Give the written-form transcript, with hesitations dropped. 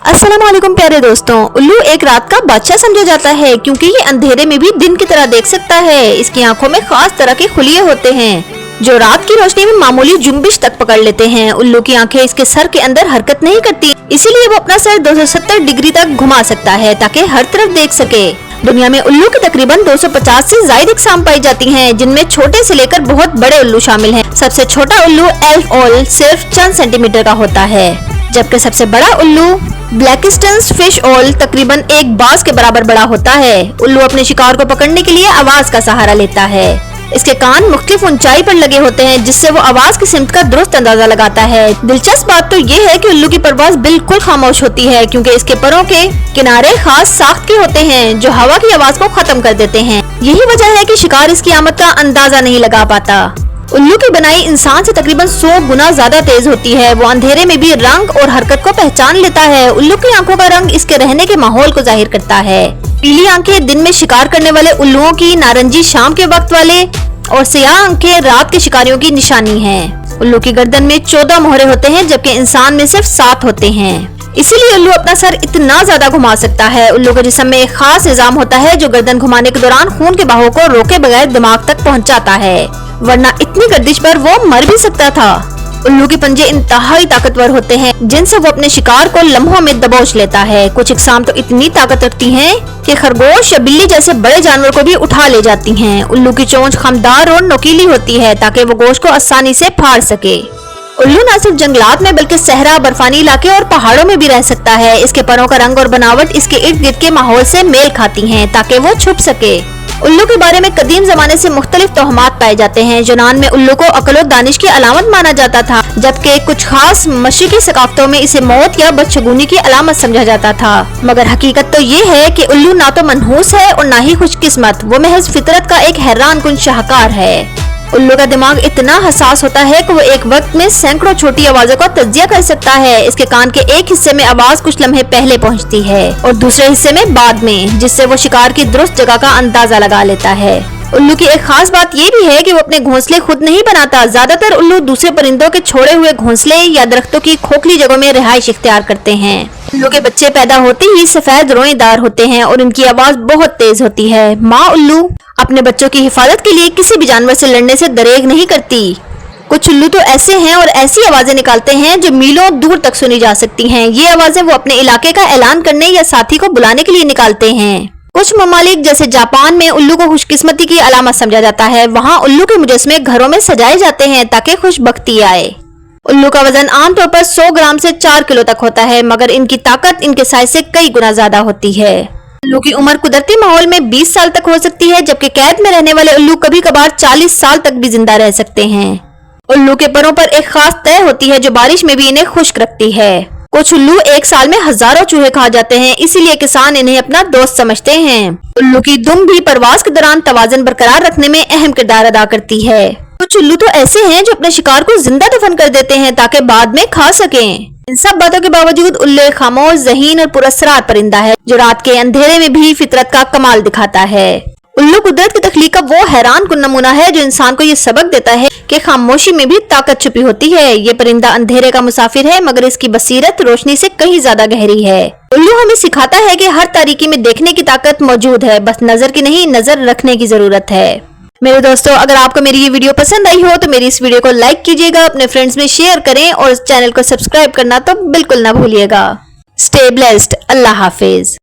अस्सलाम वालेकुम प्यारे दोस्तों। उल्लू एक रात का बादशाह समझा जाता है क्योंकि ये अंधेरे में भी दिन की तरह देख सकता है। इसकी आंखों में खास तरह के खुलिये होते हैं जो रात की रोशनी में मामूली जुम्बिश तक पकड़ लेते हैं। उल्लू की आंखें इसके सर के अंदर हरकत नहीं करती, इसीलिए वो अपना सर 270 डिग्री तक घुमा सकता है ताकि हर तरफ देख सके। दुनिया में उल्लू की तकरीबन 250 से ज्यादा इकसाम पाई जाती हैं, जिनमें छोटे से लेकर बहुत बड़े उल्लू शामिल हैं। सबसे छोटा उल्लू एल्फ ओल सिर्फ चंद सेंटीमीटर का होता है, जबकि सबसे बड़ा उल्लू ब्लैकिस्टन फिश ओल तकरीबन एक बाज के बराबर बड़ा होता है। उल्लू अपने शिकार को पकड़ने के लिए आवाज का सहारा लेता है। इसके कान मुख्तलिफ ऊंचाई पर लगे होते हैं, जिससे वो आवाज की सिमत का दुरुस्त अंदाजा लगाता है। दिलचस्प बात तो ये है कि उल्लू की परवाज बिल्कुल खामोश होती है, क्योंकि इसके परों के किनारे खास साख्त के होते हैं जो हवा की आवाज को खत्म कर देते हैं। यही वजह है कि शिकार इसकी आमद का अंदाजा नहीं लगा पाता। उल्लू की बनाई इंसान से तकरीबन 100 गुना ज्यादा तेज होती है। वो अंधेरे में भी रंग और हरकत को पहचान लेता है। उल्लू की आंखों का रंग इसके रहने के माहौल को जाहिर करता है। पीली आंखें दिन में शिकार करने वाले उल्लुओं की, नारंगी शाम के वक्त वाले और सियाह आंखें रात के शिकारियों की निशानी है। उल्लू की गर्दन में 14 मोहरे होते हैं, जबकि इंसान में सिर्फ 7 होते हैं। इसीलिए उल्लू अपना सर इतना ज्यादा घुमा सकता है। उल्लू के जिस्म में एक खास निजाम होता है जो गर्दन घुमाने के दौरान खून के बहाव को रोके बगैर दिमाग तक पहुंचाता है, वरना इतनी गर्दिश पर वो मर भी सकता था। उल्लू के पंजे इंतहाई ताकतवर होते हैं, जिनसे वो अपने शिकार को लम्हों में दबोच लेता है। कुछ इकसाम तो इतनी ताकत रखती हैं कि खरगोश या बिल्ली जैसे बड़े जानवर को भी उठा ले जाती हैं। उल्लू की चोंच खमदार और नोकीली होती है ताकि वो गोश्त को आसानी से फाड़ सके। उल्लू न सिर्फ जंगलात में बल्कि सहरा, बर्फानी इलाके और पहाड़ों में भी रह सकता है। इसके परों का रंग और बनावट इसके इर्द गिर्द के माहौल से मेल खाती हैं ताकि वो छुप सके। उल्लू के बारे में कदीम जमाने से मुख्तलिफ तोहमात पाए जाते हैं। यूनान में उल्लू को अक्ल और दानिश की अलामत माना जाता था, जबकि कुछ खास मशरिकी सकाफतों में इसे मौत या बदशगुनी की अलामत समझा जाता था। मगर हकीकत तो ये है कि उल्लू ना तो मनहूस है और ना ही खुशकिस्मत, वो महज फितरत का एक हैरान कुन शाहकार है। उल्लू का दिमाग इतना हसास होता है कि वो एक वक्त में सैकड़ों छोटी आवाजों का तज्जिया कर सकता है। इसके कान के एक हिस्से में आवाज कुछ लम्हे पहले पहुंचती है और दूसरे हिस्से में बाद में, जिससे वो शिकार की दुरुस्त जगह का अंदाजा लगा लेता है। उल्लू की एक खास बात ये भी है कि वो अपने घोंसले खुद नहीं बनाता। ज्यादातर उल्लू दूसरे परिंदों के छोड़े हुए घोंसले या दरख्तों की खोखली जगहों में रिहाइश इख्तियार करते हैं। उल्लू के बच्चे पैदा होते ही सफेद रोएदार होते हैं और उनकी आवाज बहुत तेज होती है। माँ उल्लू अपने बच्चों की हिफाजत के लिए किसी भी जानवर से लड़ने से दरेग नहीं करती। कुछ उल्लू तो ऐसे हैं और ऐसी आवाजें निकालते हैं जो मीलों दूर तक सुनी जा सकती हैं। ये आवाजें वो अपने इलाके का ऐलान करने या साथी को बुलाने के लिए निकालते हैं। कुछ ममालिक जैसे जापान में उल्लू को खुशकिस्मती की अलामत समझा जाता है। वहाँ उल्लू के मुजस्समे घरों में सजाए जाते हैं ताकि खुशबख्ती आए। उल्लू का वजन आमतौर पर 100 ग्राम से 4 किलो तक होता है, मगर इनकी ताकत इनके साइज से कई गुना ज्यादा होती है। उल्लू की उम्र कुदरती माहौल में 20 साल तक हो सकती है, जबकि कैद में रहने वाले उल्लू कभी कभार 40 साल तक भी जिंदा रह सकते हैं। उल्लू के परों पर एक खास तय होती है जो बारिश में भी इन्हें खुश्क रखती है। कुछ उल्लू एक साल में हजारों चूहे खा जाते हैं, इसीलिए किसान इन्हें अपना दोस्त समझते हैं। उल्लू की दुम भी परवाज के दौरान तवाज़ुन बरकरार रखने में अहम किरदार अदा करती है। कुछ उल्लू तो ऐसे हैं जो अपने शिकार को जिंदा दफन कर देते हैं ताकि बाद में खा सकें। इन सब बातों के बावजूद उल्लू एक खामोश, ज़हीन और पुरस्कार परिंदा है जो रात के अंधेरे में भी फितरत का कमाल दिखाता है। उल्लू कुदरत की तख्लीक का वो हैरान कुन नमूना है जो इंसान को ये सबक देता है कि खामोशी में भी ताकत छुपी होती है। ये परिंदा अंधेरे का मुसाफिर है, मगर इसकी बसीरत रोशनी से कहीं ज्यादा गहरी है। उल्लू हमें सिखाता है कि हर तारीकी में देखने की ताकत मौजूद है, बस नजर की नहीं, नजर रखने की जरूरत है। मेरे दोस्तों, अगर आपको मेरी ये वीडियो पसंद आई हो तो मेरी इस वीडियो को लाइक कीजिएगा, अपने फ्रेंड्स में शेयर करें और चैनल को सब्सक्राइब करना तो बिल्कुल ना भूलिएगा। Stay blessed. अल्लाह हाफिज।